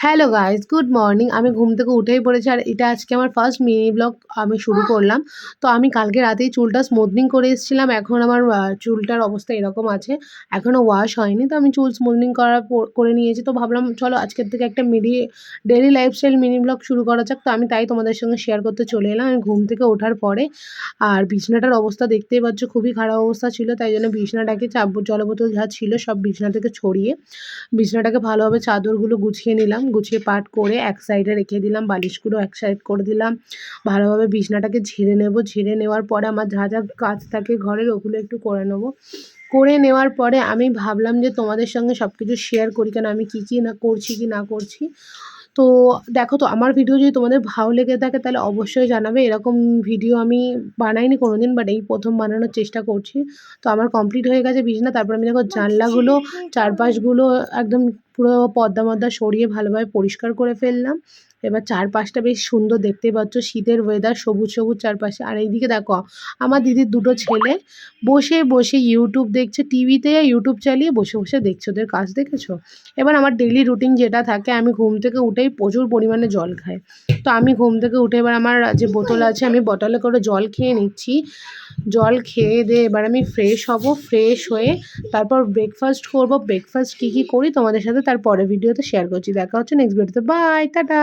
Hello guys, good morning. আমি ঘুম থেকে উঠেই পড়েছি আর এটা আজকে আমার ফার্স্ট মিনি ব্লগ আমি শুরু করলাম। তো আমি কালকে রাতেই চুলটা স্মুথনিং করে এসেছিলাম। এখন আমার চুলটার অবস্থা এরকম আছে। এখনও ওয়াশ হয়নি। তো আমি চুল স্মুথনিং করে নিয়েছি। তো ভাবলাম চলো আজকের থেকে একটা ডেইলি লাইফস্টাইল মিনি ব্লগ শুরু করা যাক। তো আমি তাই তোমাদের সঙ্গে শেয়ার করতে চলে এলাম। আমি ঘুম থেকে ওঠার পরে আর বিছানাটার অবস্থা দেখতেই পাচ্ছ, খুবই খারাপ অবস্থা ছিল। তাই জন্য বিছানাটাকে জল বোতল যা ছিল সব বিছানা থেকে ছড়িয়ে বিছানাটাকে ভালোভাবে চাদরগুলো গুছিয়ে নিলাম। গুছিয়ে পাট করে এক সাইডে রেখে দিলাম, বালিশগুলো এক সাইড করে দিলাম। ভালোভাবে বিছানাটাকে ঝেড়ে নেব। ঝেড়ে নেওয়ার পরে আমার যা যা কাজ থাকে ঘরের ওগুলো একটু করে নেব। করে নেওয়ার পরে আমি ভাবলাম যে তোমাদের সঙ্গে সব কিছু শেয়ার করি, কেন আমি কী না করছি কি না করছি। তো দেখো, তো আমার ভিডিও যদি তোমাদের ভালো লেগে থাকে তাহলে অবশ্যই জানাবে। এরকম ভিডিও আমি বানাইনি কোনোদিন, বাট এই প্রথম বানানোর চেষ্টা করছি। তো আমার কমপ্লিট হয়ে গেছে বিছানা। তারপর আমি দেখো জানলাগুলো চারপাশগুলো একদম পুরো পর্দা মর্দা সরিয়ে ভালোভাবে পরিষ্কার করে ফেললাম। এবার চারপাশটা বেশ সুন্দর দেখতেই পাচ্ছ, শীতের ওয়েদার, সবুজ সবুজ চারপাশে। আর এইদিকে দেখো আমার দিদির দুটো ছেলে বসে বসে ইউটিউব দেখছে, টিভিতে ইউটিউব চালিয়ে বসে বসে দেখছে। ওদের কাজ দেখেছো? এবার আমার ডেইলি রুটিন যেটা থাকে, আমি ঘুম থেকে উঠেই প্রচুর পরিমাণে জল খাই। তো আমি ঘুম থেকে উঠে এবার আমার যে বোতল আছে আমি বোতলে করে জল খেয়ে নিচ্ছি। জল খেয়ে দিয়ে এবার আমি ফ্রেশ হব। ফ্রেশ হয়ে তারপর ব্রেকফাস্ট করব। ব্রেকফাস্ট কী কী করি তোমাদের সাথে তারপরে ভিডিওতে শেয়ার করছি। দেখা হচ্ছে নেক্সট ভিডিওতে। Bye, tata.